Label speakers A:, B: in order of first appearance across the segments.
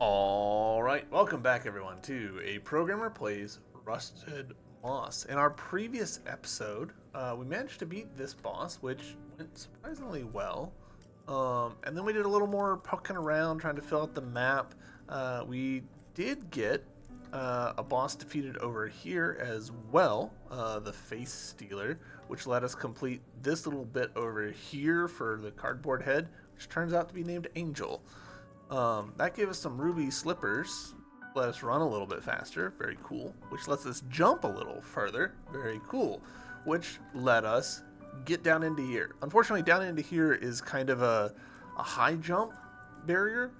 A: Alright, welcome back everyone to A Programmer Plays Rusted Moss. In our previous episode, we managed to beat this boss, which went surprisingly well. And then we did a little more poking around, trying to fill out the map. We did get a boss defeated over here as well, the Face Stealer, which let us complete this little bit over here for the cardboard head, which turns out to be named Angel. That gave us some ruby slippers, let us run a little bit faster, very cool, which lets us jump a little further, very cool, which let us get down into here. Unfortunately, down into here is kind of a high jump barrier,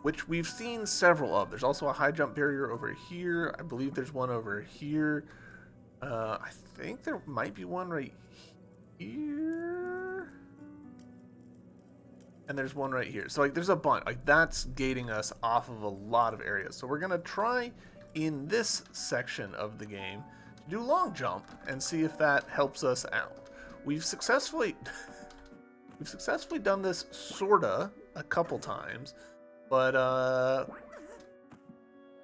A: which we've seen several of. There's also a high jump barrier over here. I believe there's one over here. I think there might be one right here. And there's one right here. So there's a bunch. That's gating us off of a lot of areas. So we're gonna try in this section of the game to do long jump and see if that helps us out. We've successfully done this sorta a couple times, but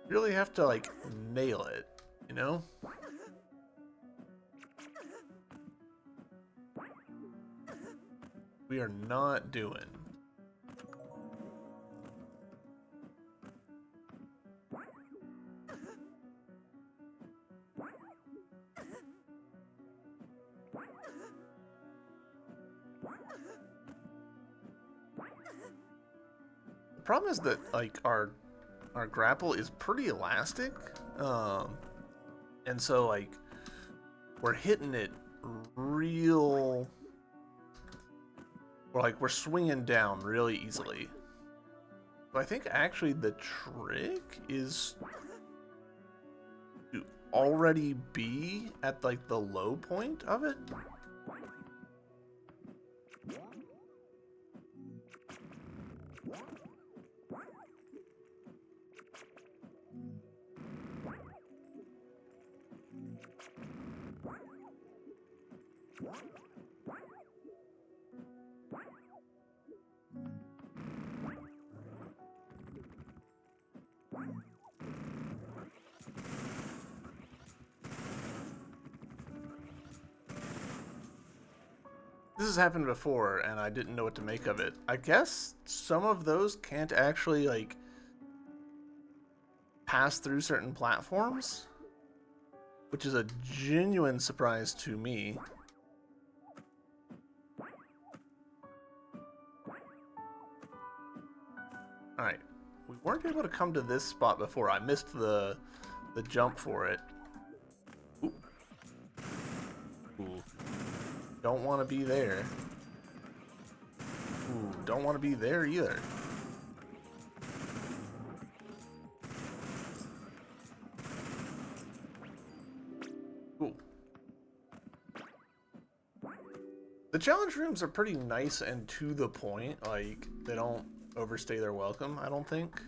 A: really have to nail it, you know? We are not doing. The problem is that our grapple is pretty elastic, and so we're hitting it real. We're swinging down really easily. So I think actually the trick is to already be at the low point of it. This has happened before, and I didn't know what to make of it. I guess some of those can't actually, pass through certain platforms, which is a genuine surprise to me. Alright, we weren't able to come to this spot before. I missed the jump for it. Ooh. Ooh. Don't want to be there. Ooh, don't want to be there either. Cool. The challenge rooms are pretty nice and to the point. They don't overstay their welcome, I don't think.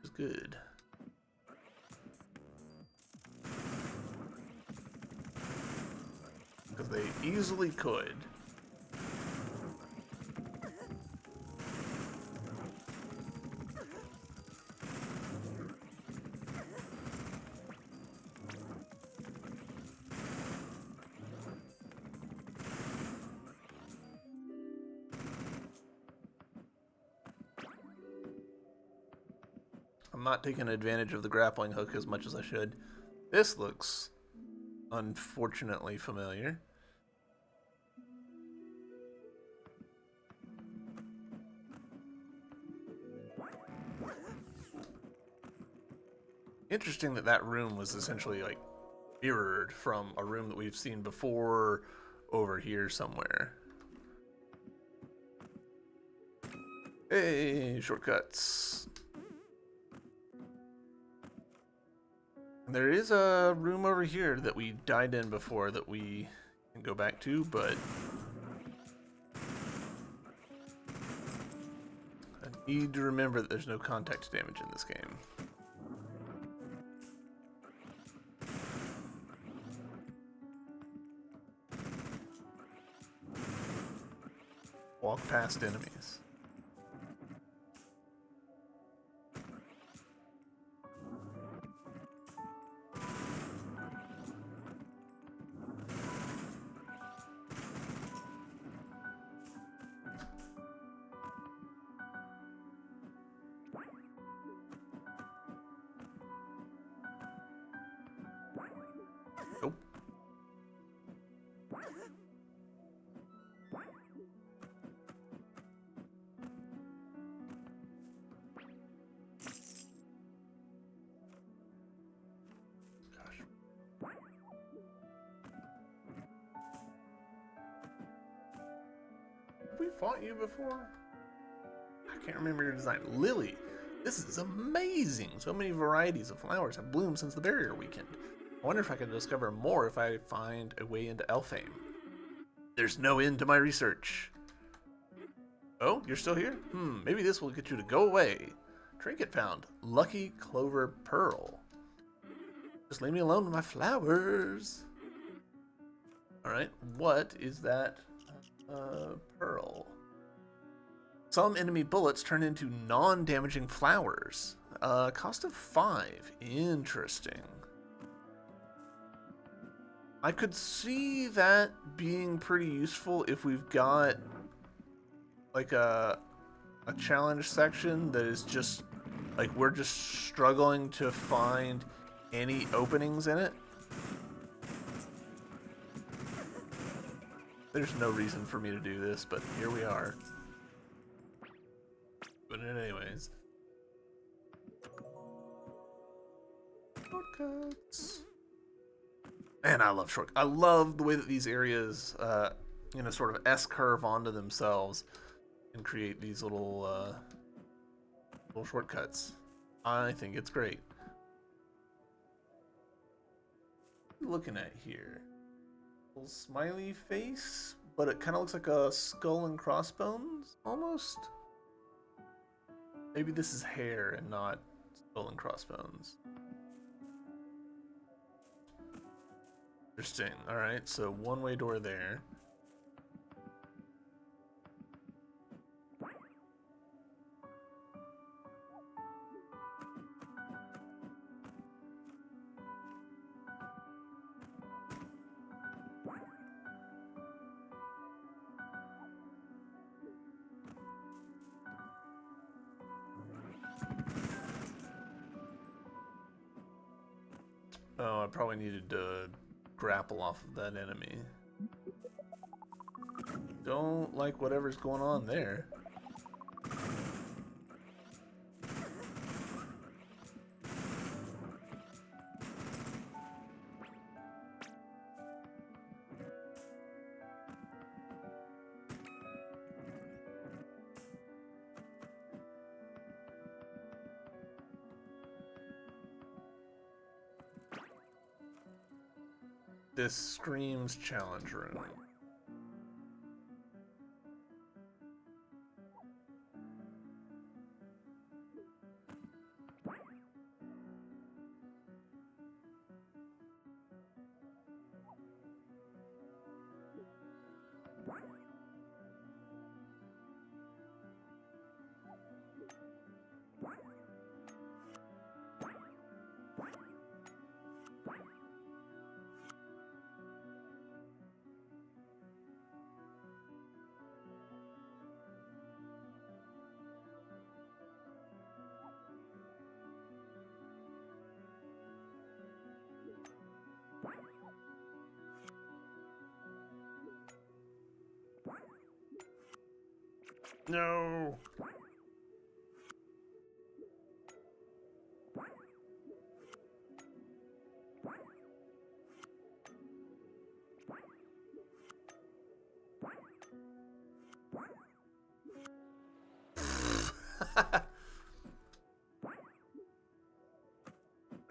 A: It's good. Because they easily could. I'm not taking advantage of the grappling hook as much as I should. This looks unfortunately familiar. Interesting that room was essentially mirrored from a room that we've seen before over here somewhere. Hey, shortcuts. There is a room over here that we died in before that we can go back to, but I need to remember that there's no contact damage in this game. Walk past enemies. fought you before? I can't remember your design. Lily. This is amazing. So many varieties of flowers have bloomed since the barrier weekend. I wonder if I can discover more if I find a way into Elfhame. There's no end to my research. Oh, you're still here? Maybe this will get you to go away. Trinket found. Lucky Clover Pearl. Just leave me alone with my flowers. Alright, what is that pearl? Some enemy bullets turn into non-damaging flowers. Cost of 5. Interesting. I could see that being pretty useful if we've got like a challenge section that is just like we're just struggling to find any openings in it. There's no reason for me to do this, but here we are. But anyways. Shortcuts. Man, I love shortcuts. I love the way that these areas, sort of S-curve onto themselves and create these little shortcuts. I think it's great. What are you looking at here? Little smiley face, but it kind of looks like a skull and crossbones, almost. Maybe this is hair and not skull and crossbones. Interesting. Alright, so one-way door there. Oh, I probably needed to grapple off of that enemy. Don't like whatever's going on there. This screams challenge room. No. Right.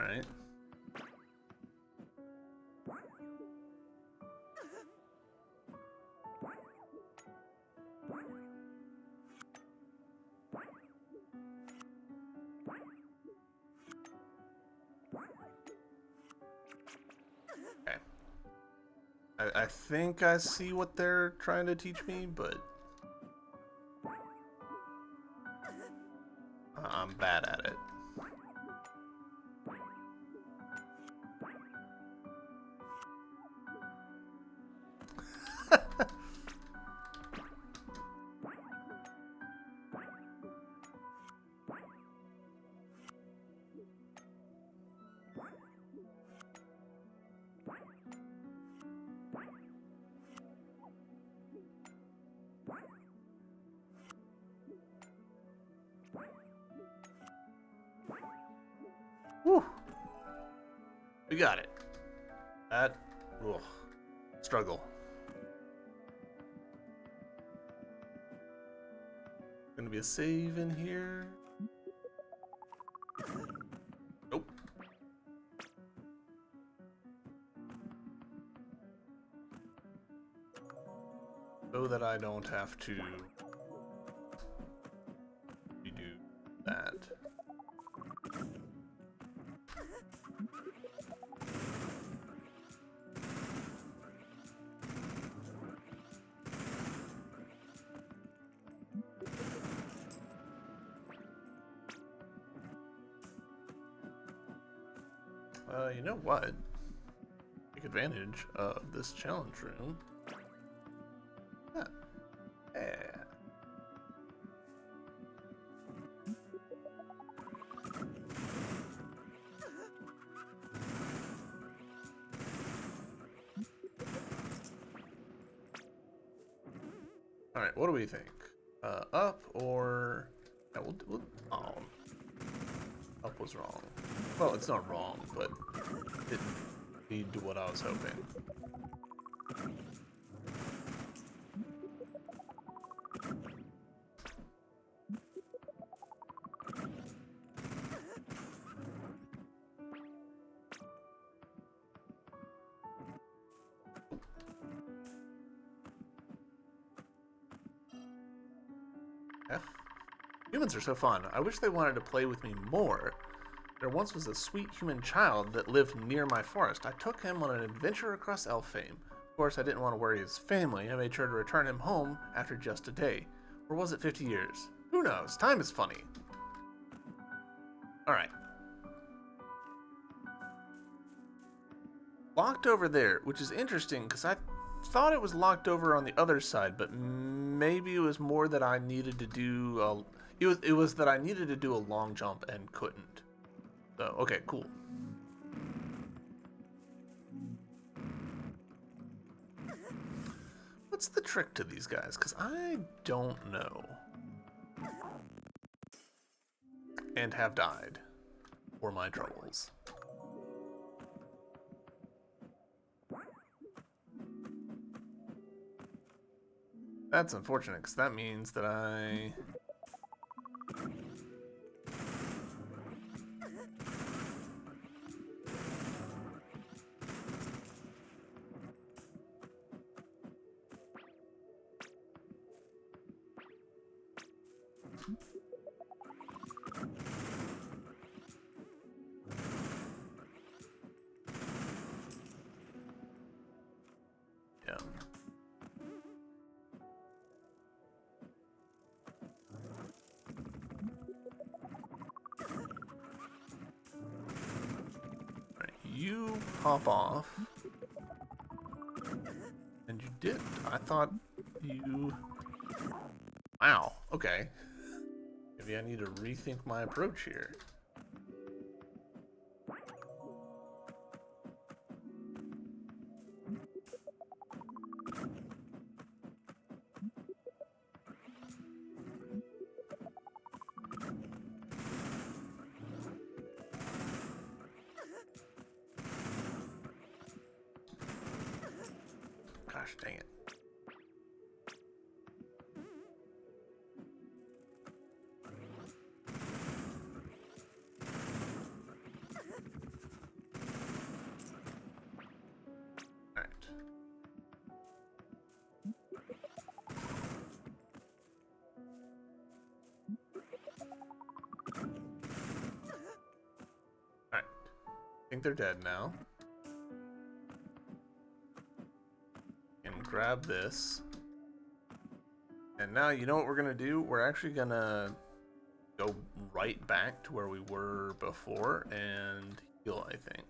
A: Okay. I think I see what they're trying to teach me, but I'm bad at it. Woo! We got it. That, ugh, struggle. gonna be a save in here? Nope. So that I don't have to redo that. You know what? Take advantage of this challenge room. Yeah. Yeah. All right, what do we think? Up or yeah, oh, up was wrong. Well, it's not wrong, but it didn't lead to what I was hoping. F. Humans are so fun. I wish they wanted to play with me more. There once was a sweet human child that lived near my forest. I took him on an adventure across Elfame. Of course, I didn't want to worry his family. I made sure to return him home after just a day. Or was it 50 years? Who knows? Time is funny. Alright. Locked over there, which is interesting because I thought it was locked over on the other side, but maybe it was more that I needed to do it was that I needed to do a long jump and couldn't. So, okay, cool. What's the trick to these guys? Because I don't know. And have died for my troubles. That's unfortunate, because that means that I... Yeah. Alright, you pop off. And you didn't. I thought you... Wow, okay. Maybe I need to rethink my approach here. Gosh dang it. Alright. Alright. I think they're dead now. And grab this. And now you know what we're gonna do? We're actually gonna go right back to where we were before and heal, I think.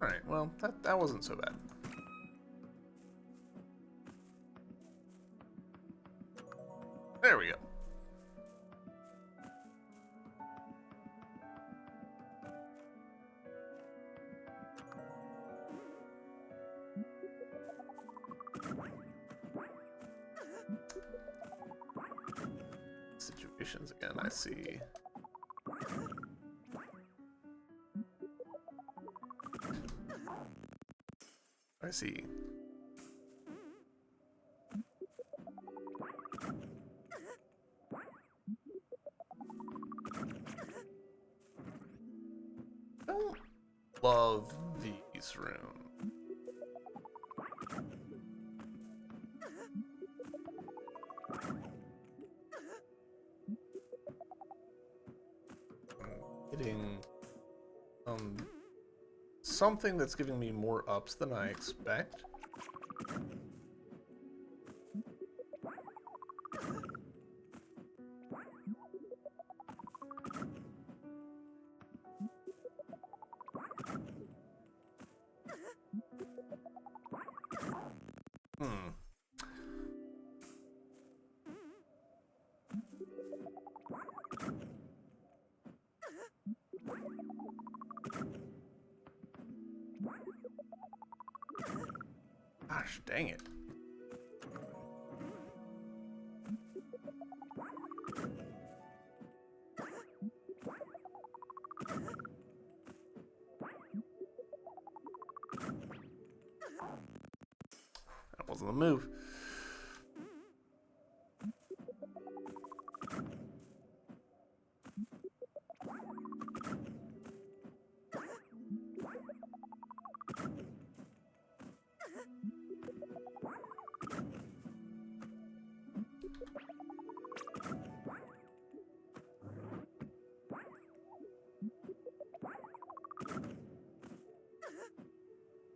A: Alright, well, that wasn't so bad. There we go. explanations again, I see. I see. I don't love these rooms. Getting something that's giving me more ups than I expect. Gosh, dang it. That wasn't the move.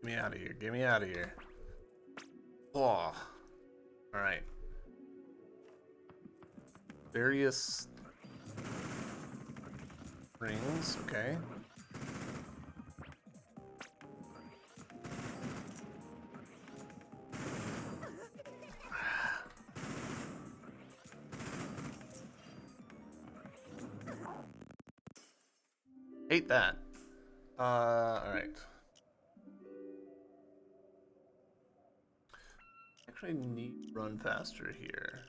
A: Get me out of here. Get me out of here. Oh. Alright. Various rings, okay. Hate that. Alright. Actually need to run faster here.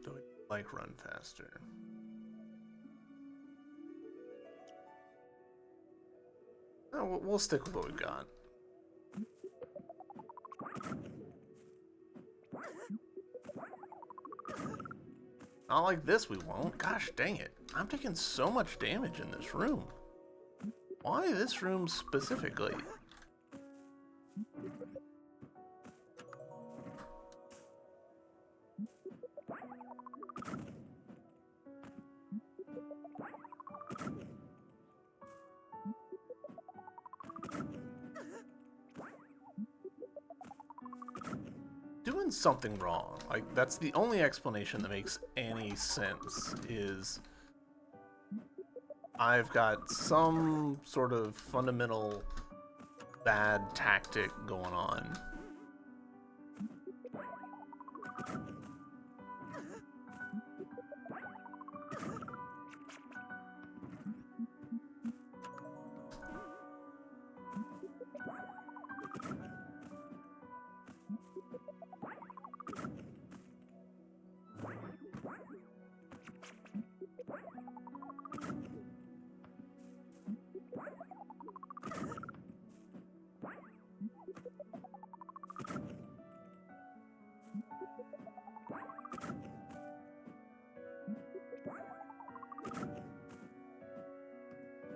A: Do I like run faster? Oh, we'll stick with what we've got. Not like this, we won't. Gosh dang it. I'm taking so much damage in this room. Why this room specifically? Doing something wrong. Like, that's the only explanation that makes any sense, is I've got some sort of fundamental bad tactic going on.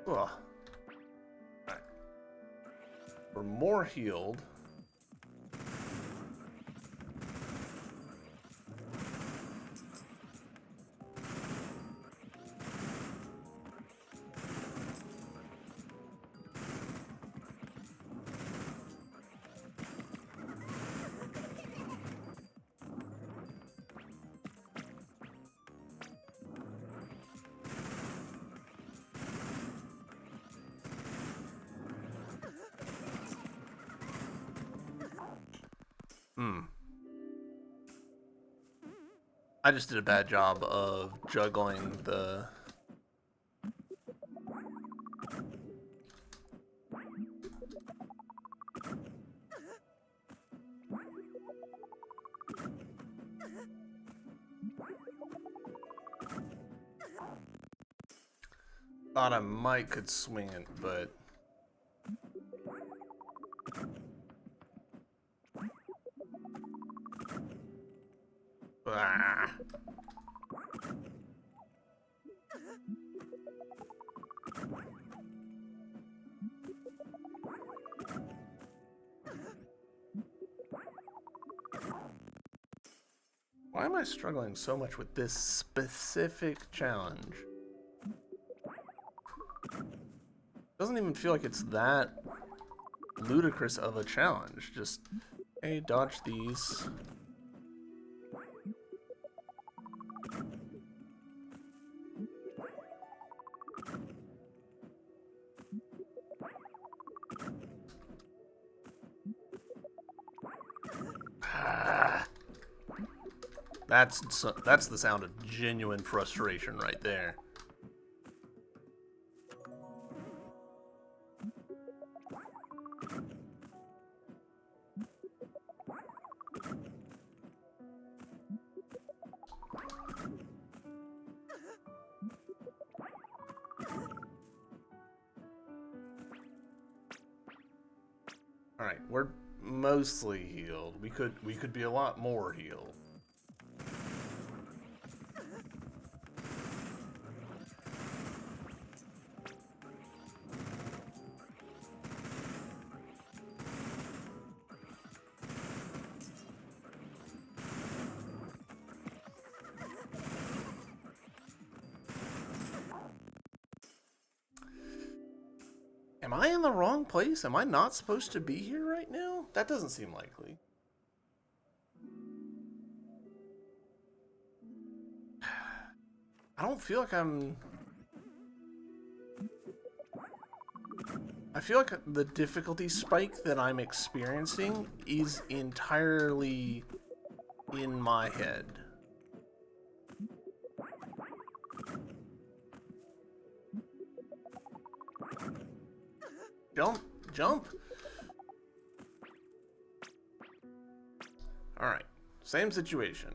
A: Ugh. Alright. We're more healed. I just did a bad job of juggling the... Thought I might could swing it, but... Ah. Why am I struggling so much with this specific challenge? Doesn't even feel like it's that ludicrous of a challenge. Just, hey, dodge these. That's the sound of genuine frustration right there. All right, we're mostly healed. We could be a lot more healed. Am I in the wrong place? Am I not supposed to be here right now? That doesn't seem likely. I don't feel like I feel like the difficulty spike that I'm experiencing is entirely in my head. Jump, jump. All right, same situation.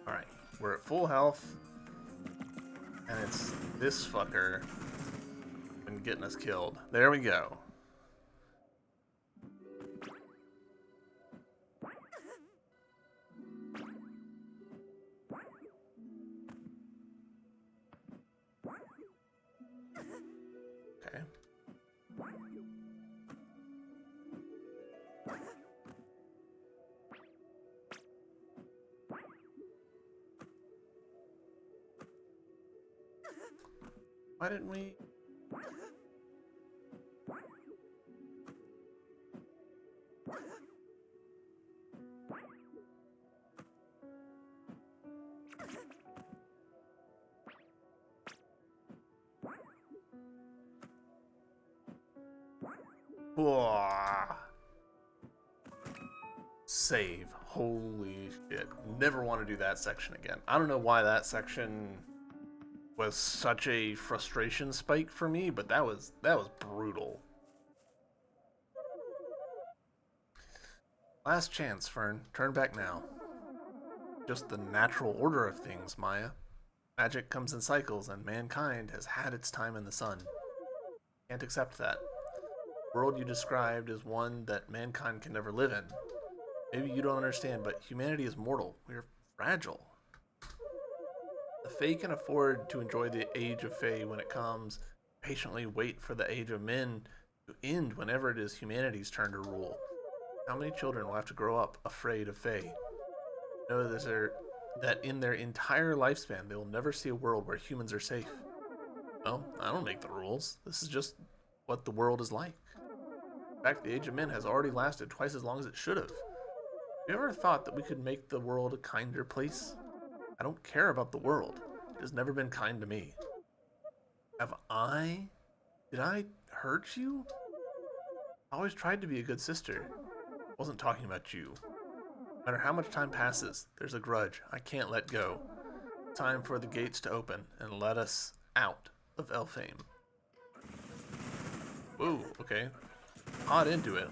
A: Alright, we're at full health, and it's this fucker been getting us killed. There we go. Okay. Why didn't we? Whoa. Save. Holy shit. Never want to do that section again. I don't know why that section was such a frustration spike for me, but that was brutal. Last chance, Fern. Turn back now. Just the natural order of things, Maya. Magic comes in cycles, and mankind has had its time in the sun. Can't accept that. The world you described is one that mankind can never live in. Maybe you don't understand, but humanity is mortal. We're fragile. The Fae can afford to enjoy the age of Fae when it comes, patiently wait for the age of men to end whenever it is humanity's turn to rule. How many children will have to grow up afraid of Fae? Know that in their entire lifespan they will never see a world where humans are safe. Well, I don't make the rules. This is just what the world is like. In fact, the age of men has already lasted twice as long as it should have. You ever thought that we could make the world a kinder place? I don't care about the world. It has never been kind to me. Have I? Did I hurt you? I always tried to be a good sister. I wasn't talking about you. No matter how much time passes, there's a grudge I can't let go. Time for the gates to open and let us out of Elfhame. Whoa, okay. Hot into it.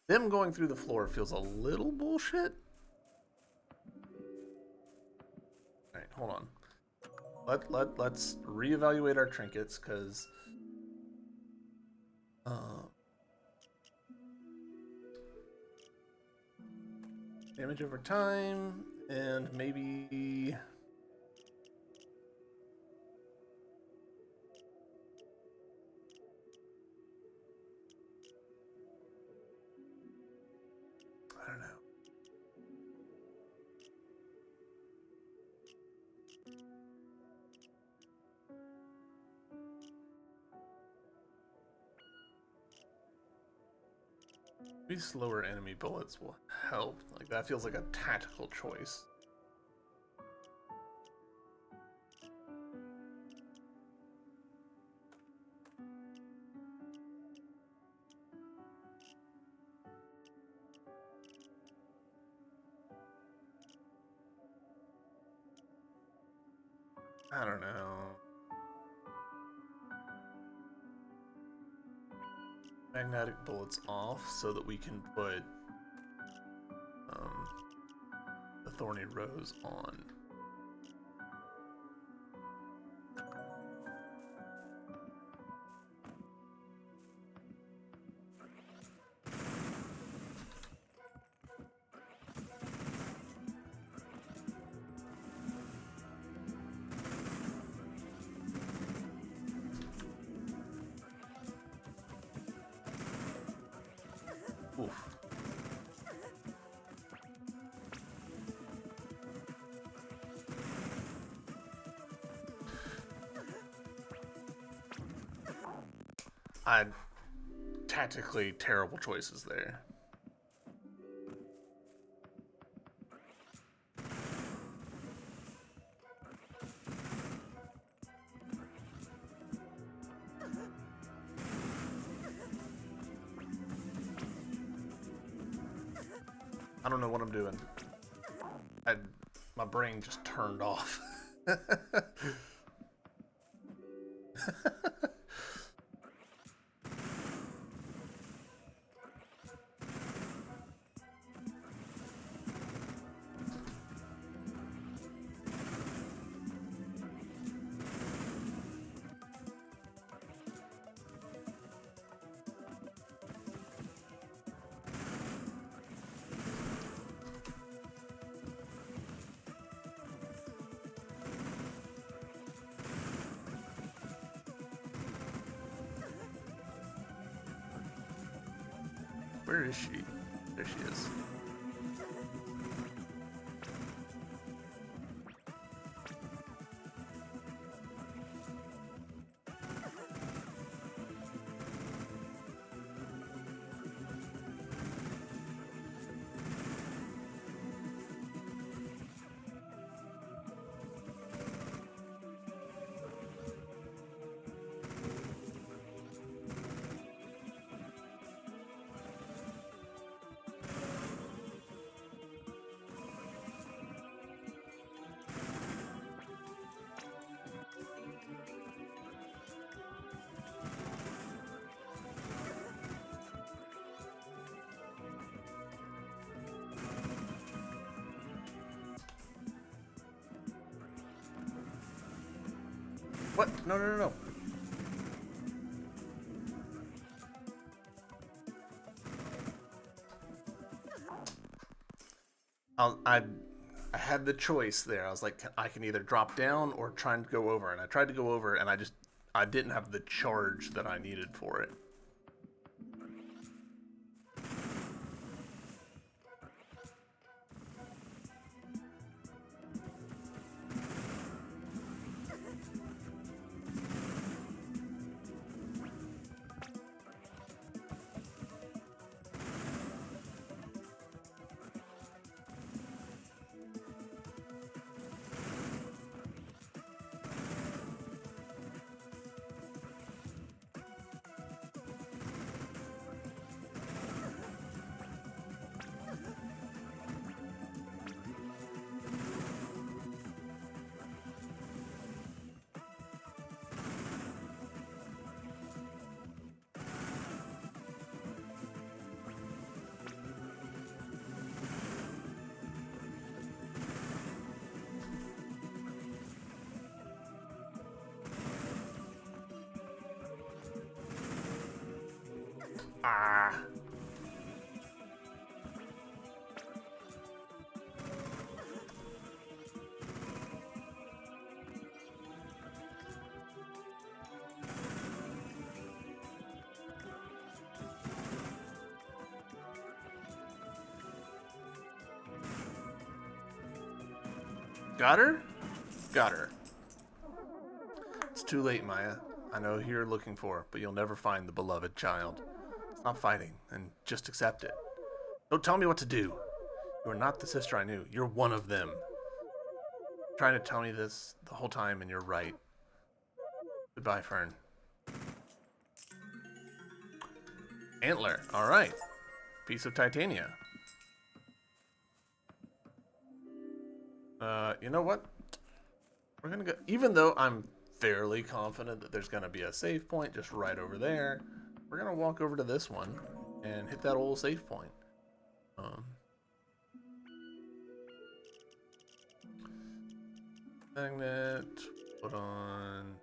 A: Them going through the floor feels a little bullshit. Alright, hold on. Let's reevaluate our trinkets, because damage over time, and maybe I don't know. Maybe slower enemy bullets will help. Like, that feels like a tactical choice. I don't know. Magnetic bullets off so that we can put the Thorny Rose on. Oof. Tactically terrible choices there. I don't know what I'm doing. My brain just turned off. Where is she? There she is. What? No, no, no, no. I I had the choice there. I was like, I can either drop down or try and go over. And I tried to go over, and I didn't have the charge that I needed for it. Ah. Got her? Got her. It's too late, Maya. I know who you're looking for, but you'll never find the beloved child. Stop fighting and just accept it. Don't tell me what to do. You are not the sister I knew. You're one of them. You're trying to tell me this the whole time, and you're right. Goodbye, Fern. Antler. All right. Piece of titania. You know what? We're gonna go. Even though I'm fairly confident that there's gonna be a save point just right over there, we're gonna walk over to this one and hit that old save point. Magnet. Put on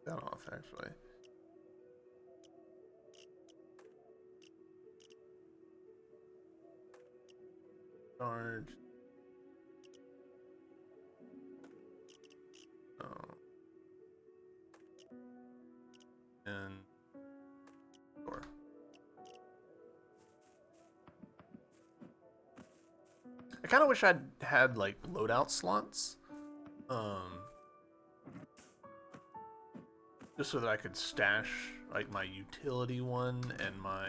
A: that off actually. Charge. Oh. And door. I kind of wish I'd had like loadout slots, just so that I could stash like my utility one and my,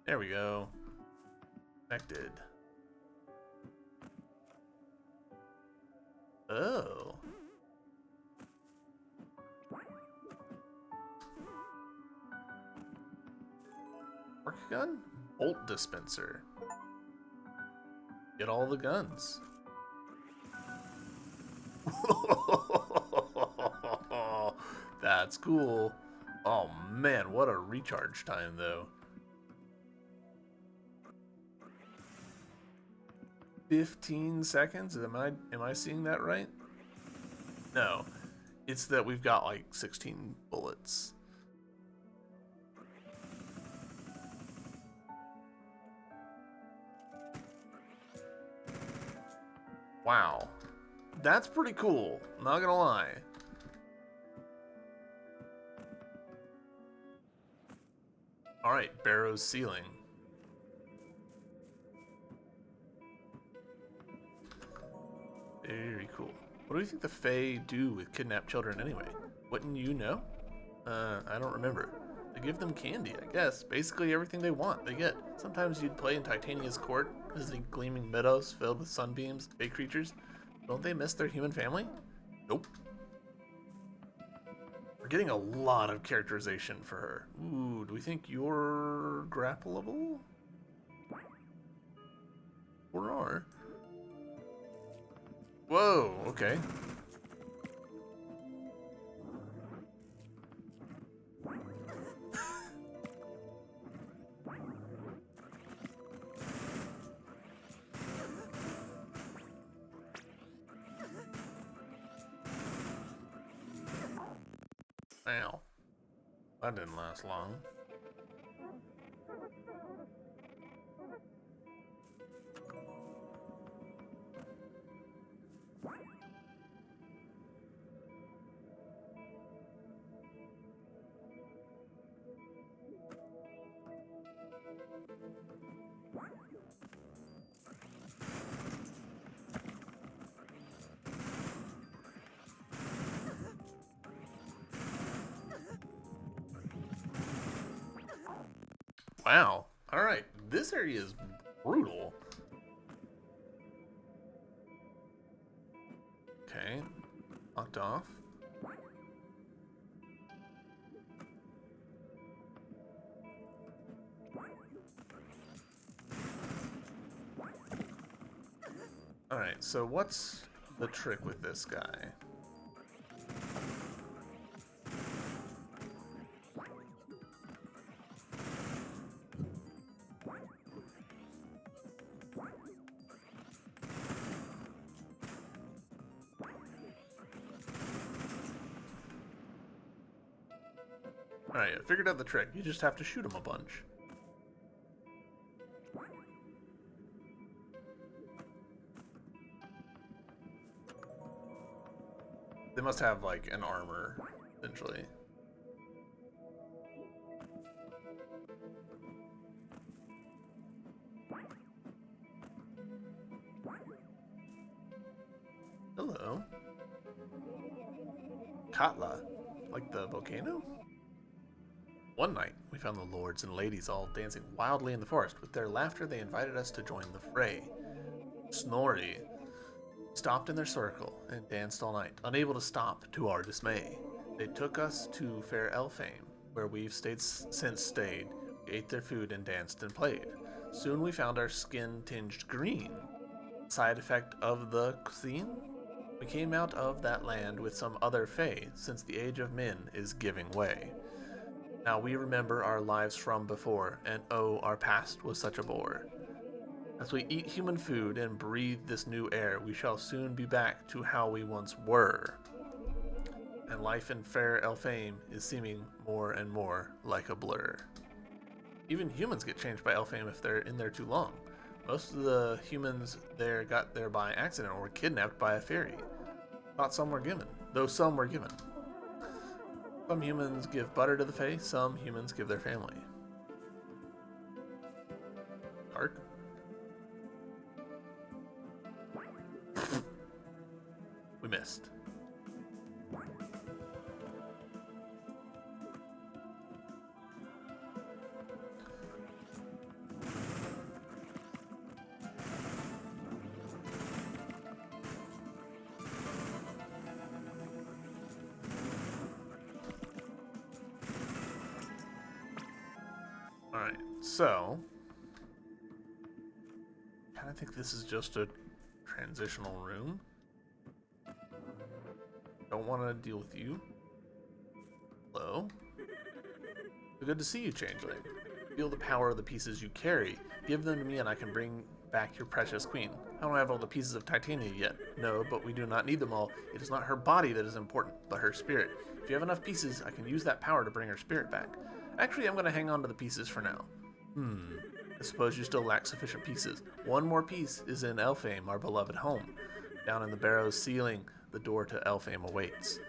A: there we go, connected. Oh. Work gun? Bolt dispenser. Get all the guns. That's cool. Oh man, what a recharge time though. 15 seconds? Am I seeing that right? No. It's that we've got like 16 bullets. Wow. That's pretty cool, not gonna lie. Alright, Barrow's ceiling. Very cool. What do you think the Fae do with kidnapped children anyway? Wouldn't you know? I don't remember. They give them candy, I guess. Basically everything they want, they get. Sometimes you'd play in Titania's court, visiting gleaming meadows filled with sunbeams, Fae creatures. Don't they miss their human family? Nope. We're getting a lot of characterization for her. Ooh, do we think you're grappleable? Or are? Whoa, okay. Ow. That didn't last long. Wow. All right. This area is brutal. Okay. Locked off. All right. So what's the trick with this guy? Alright, I figured out the trick. You just have to shoot him a bunch. They must have, like, an armor, essentially. Hello. Katla. Like the volcano? One night, we found the lords and ladies all dancing wildly in the forest. With their laughter, they invited us to join the fray. Snorri stopped in their circle and danced all night, unable to stop to our dismay. They took us to Fair Elfame, where we've since stayed. We ate their food and danced and played. Soon we found our skin tinged green. Side effect of the cuisine? We came out of that land with some other fae, since the age of men is giving way. Now we remember our lives from before, and oh, our past was such a bore. As we eat human food and breathe this new air, we shall soon be back to how we once were. And life in Fair Elfame is seeming more and more like a blur. Even humans get changed by Elfame if they're in there too long. Most of the humans there got there by accident or were kidnapped by a fairy. Not some were given, though some were given. Some humans give butter to the fae, some humans give their family. Dark. We missed. Alright, so I kind of think this is just a transitional room. Don't want to deal with you. Hello. Good to see you, Changeling. Feel the power of the pieces you carry. Give them to me and I can bring back your precious queen. I don't have all the pieces of Titania yet. No, but we do not need them all. It is not her body that is important, but her spirit. If you have enough pieces, I can use that power to bring her spirit back. Actually, I'm going to hang on to the pieces for now. I suppose you still lack sufficient pieces. One more piece is in Elfame, our beloved home. Down in the barrow's ceiling, the door to Elfame awaits.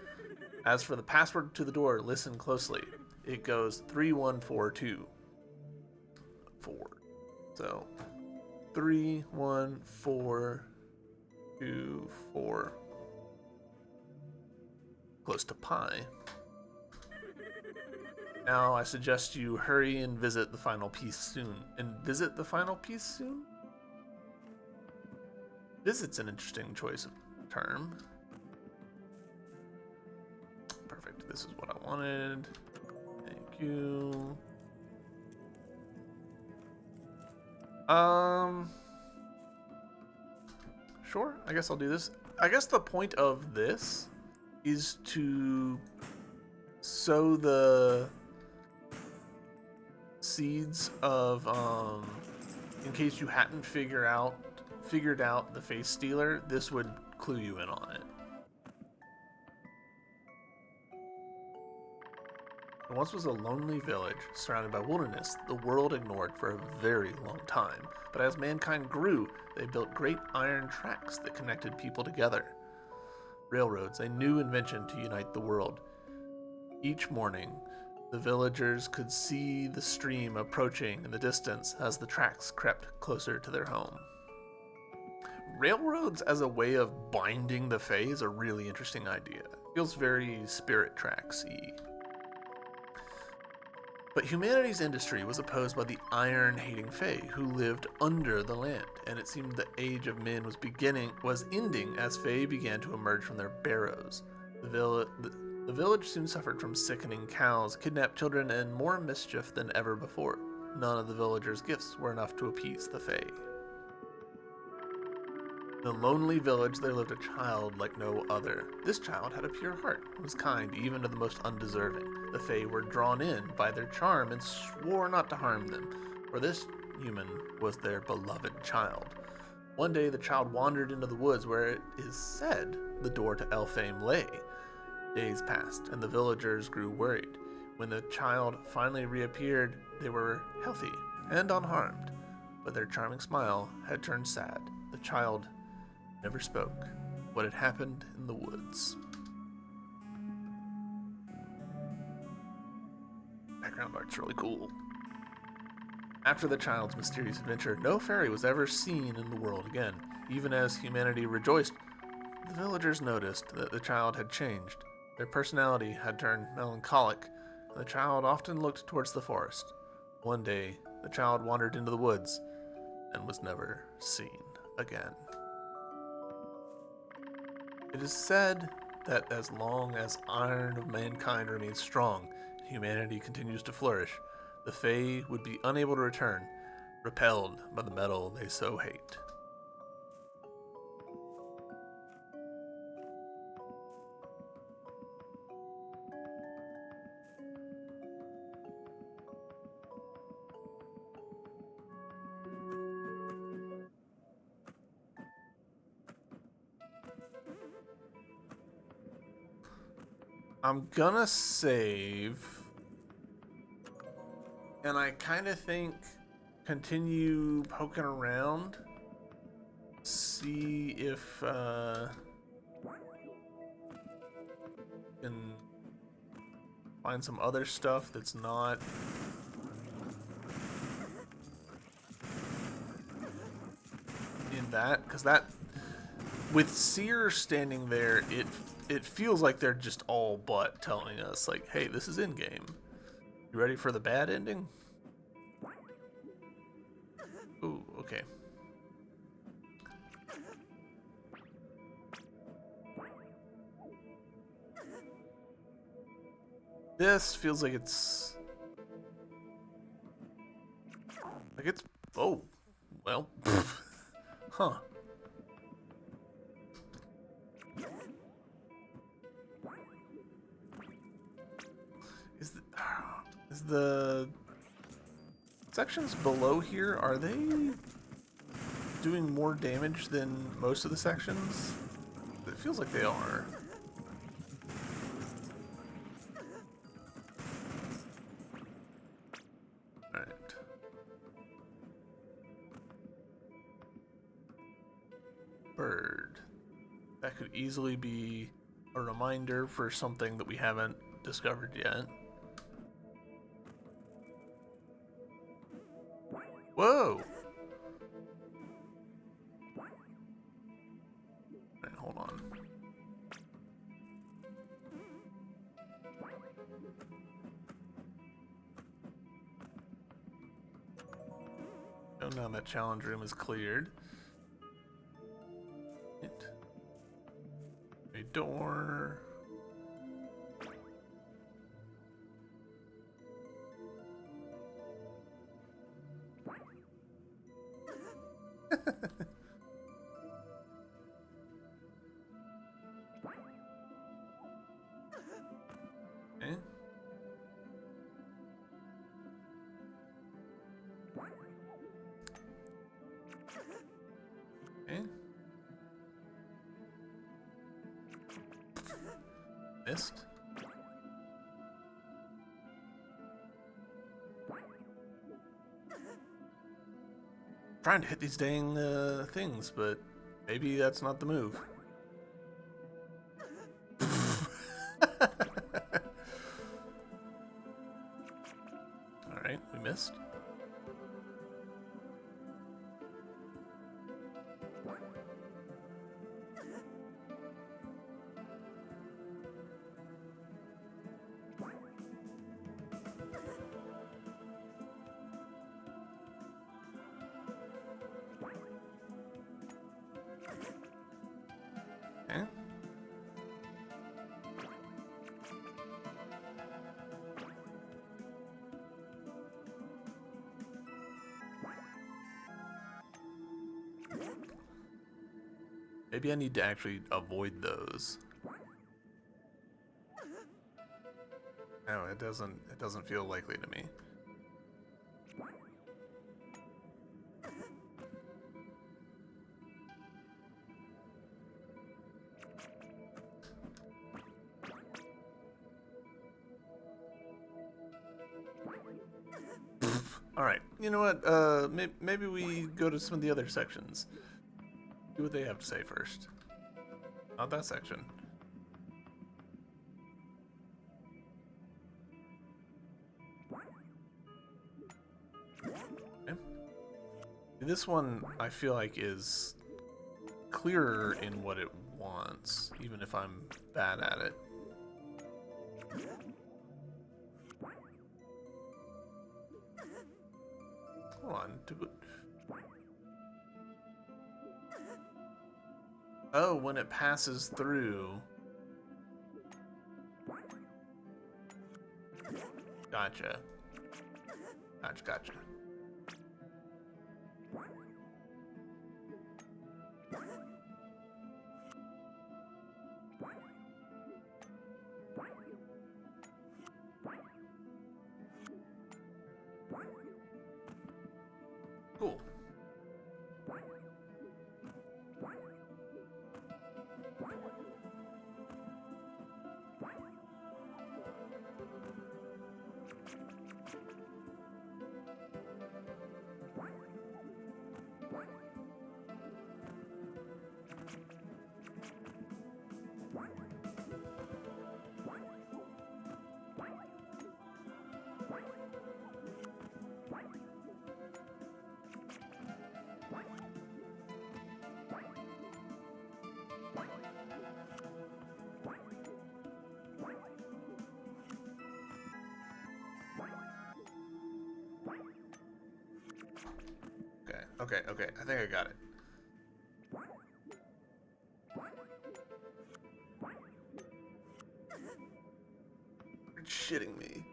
A: As for the password to the door, listen closely. It goes 3142. 4. So 31424. Close to pi. Now I suggest you hurry and visit the final piece soon. And visit the final piece soon? Visit's an interesting choice of term. Perfect. This is what I wanted. Thank you. Sure. I guess I'll do this. I guess the point of this is to sow the seeds of in case you hadn't figured out the Face Stealer, this would clue you in on it. There once was a lonely village surrounded by wilderness, the world ignored for a very long time. But as mankind grew, they built great iron tracks that connected people together. Railroads, a new invention to unite the world. Each morning, the villagers could see the stream approaching in the distance as the tracks crept closer to their home. Railroads as a way of binding the Fae is a really interesting idea. It feels very Spirit Tracks-y. But humanity's industry was opposed by the iron-hating Fae, who lived under the land, and it seemed the age of men was ending as Fae began to emerge from their barrows. The village soon suffered from sickening cows, kidnapped children, and more mischief than ever before. None of the villagers' gifts were enough to appease the Fae. In a lonely village, there lived a child like no other. This child had a pure heart and was kind even to the most undeserving. The Fae were drawn in by their charm and swore not to harm them, for this human was their beloved child. One day, the child wandered into the woods where it is said the door to Elfame lay. Days passed, and the villagers grew worried. When the child finally reappeared, they were healthy and unharmed, but their charming smile had turned sad. The child never spoke what had happened in the woods. Background art's really cool. After the child's mysterious adventure, no fairy was ever seen in the world again. Even as humanity rejoiced, the villagers noticed that the child had changed. Their personality had turned melancholic, and the child often looked towards the forest. One day, the child wandered into the woods and was never seen again. It is said that as long as iron of mankind remains strong and humanity continues to flourish, the Fae would be unable to return, repelled by the metal they so hate. I'm gonna save, and I kind of think continue poking around, see if can find some other stuff that's not in that, because that, with Seer standing there, it feels like they're just all but telling us, like, hey, this is in-game. You ready for the bad ending? Ooh, okay. This feels like it's... oh, well, huh. Is the sections below here, are they doing more damage than most of the sections? It feels like they are. Alright. Bird. That could easily be a reminder for something that we haven't discovered yet. Whoa! Alright, hold on. Oh, now that challenge room is cleared. A door. Okay. Okay. Missed. Trying to hit these dang things, but maybe that's not the move. Alright, we missed. Maybe I need to actually avoid those. No, it doesn't feel likely to me. All right, you know what? Maybe we go to some of the other sections. See what they have to say first. Not that section. Okay. This one I feel like is clearer in what it wants, even if I'm bad at it. Hold on. Oh, when it passes through. Gotcha. Gotcha. Cool. Okay. I think I got it. You're shitting me.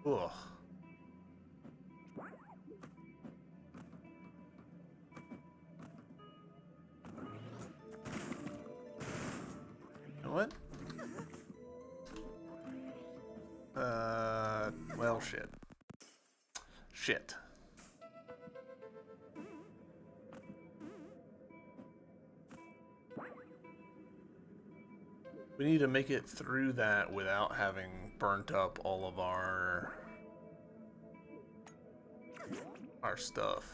A: Ugh. You know what? Well, shit. Shit. We need to make it through that without having burnt up all of our stuff.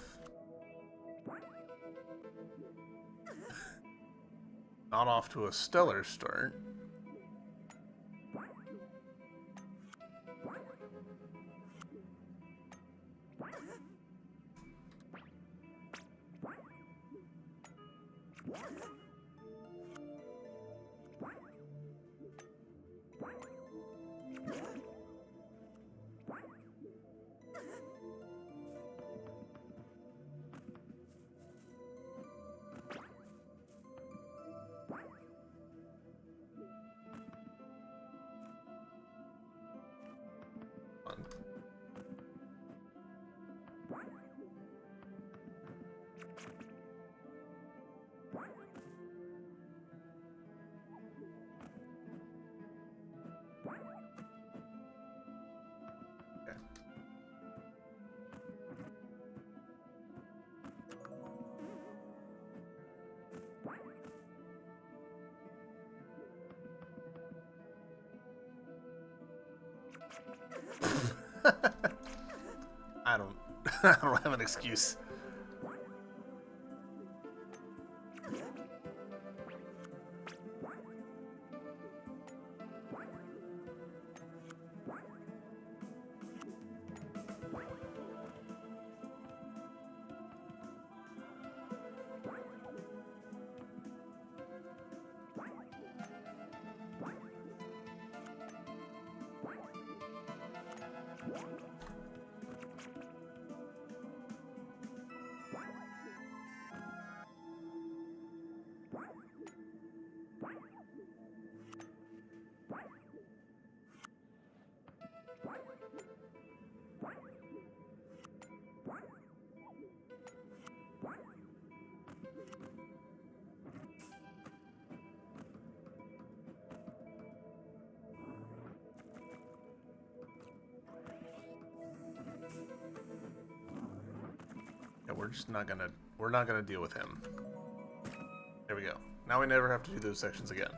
A: Not off to a stellar start. I don't I don't have an excuse. Yeah, we're not gonna deal with him. There we go. Now we never have to do those sections again.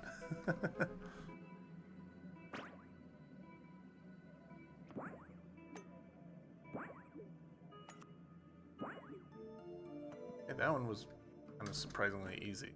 A: Yeah, that one was kind of surprisingly easy.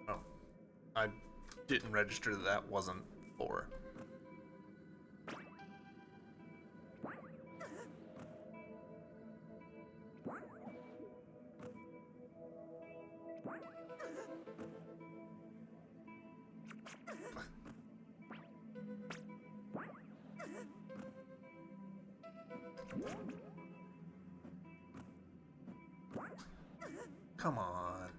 A: Oh, I didn't register that that wasn't 4. Come on.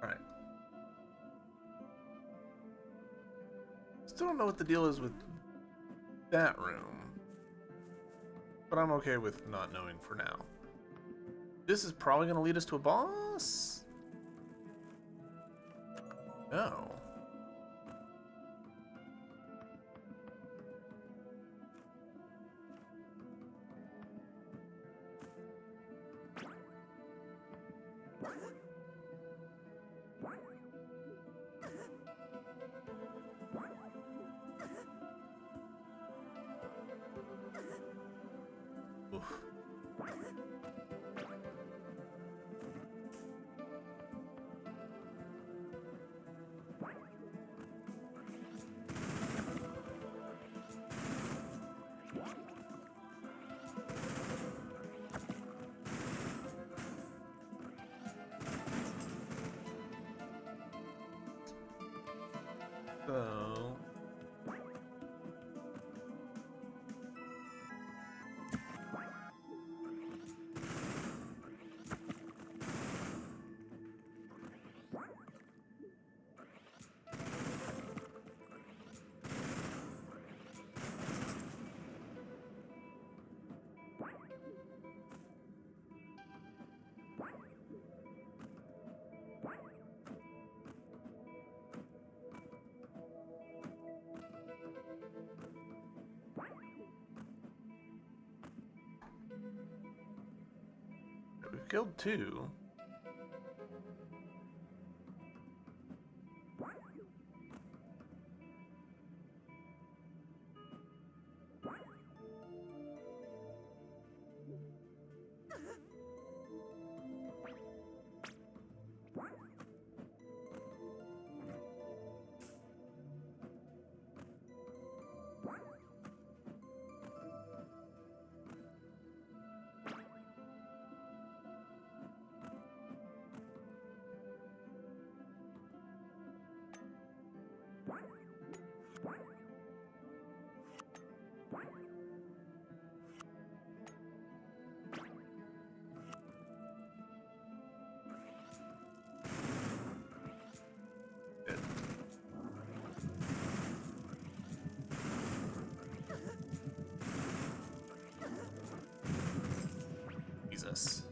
A: Alright. Still don't know what the deal is with that room, but I'm okay with not knowing for now. This is probably going to lead us to a boss? No. Oof. So... We've killed 2. Dead. Jesus.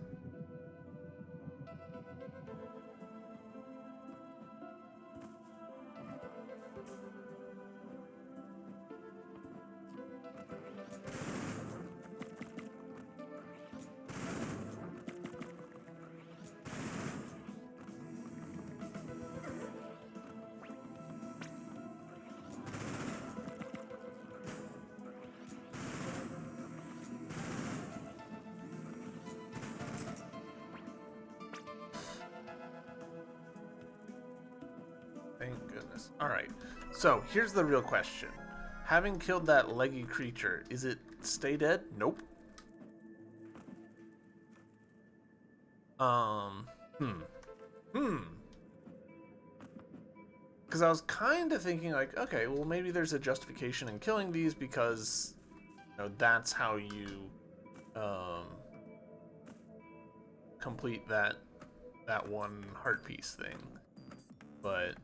A: Thank goodness. Alright, so here's the real question. Having killed that leggy creature, is it stay dead? Nope. Because I was kind of thinking like, okay, well maybe there's a justification in killing these because, you know, that's how you complete that one heart piece thing. But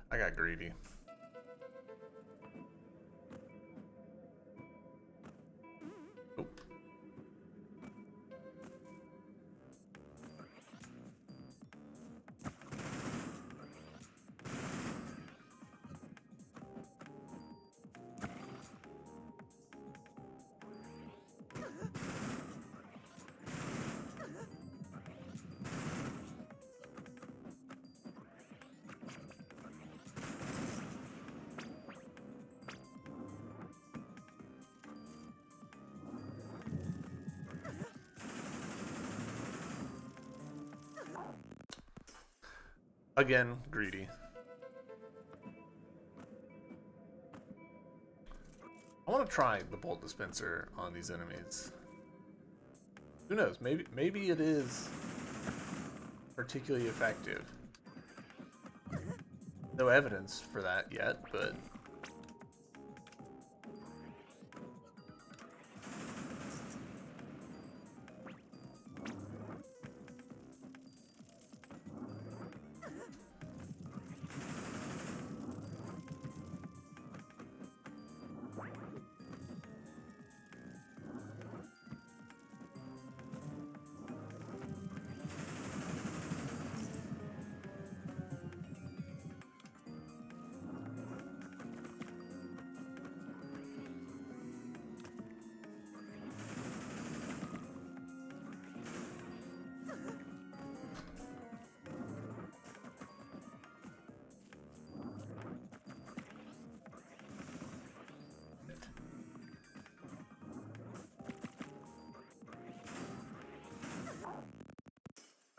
A: I got greedy. Oh. Again, greedy. I want to try the bolt dispenser on these enemies. Who knows? Maybe it is particularly effective. No evidence for that yet, but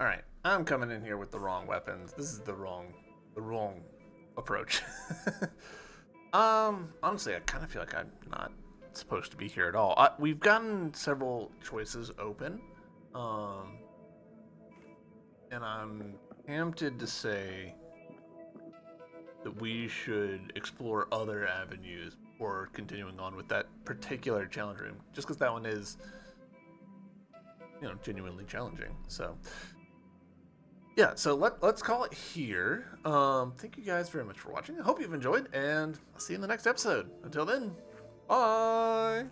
A: all right. I'm coming in here with the wrong weapons. This is the wrong approach. Honestly, I kind of feel like I'm not supposed to be here at all. We've gotten several choices open, and I'm tempted to say that we should explore other avenues before continuing on with that particular challenge room, just because that one is, you know, genuinely challenging. So yeah, so let's call it here. Thank you guys very much for watching. I hope you've enjoyed, and I'll see you in the next episode. Until then, bye!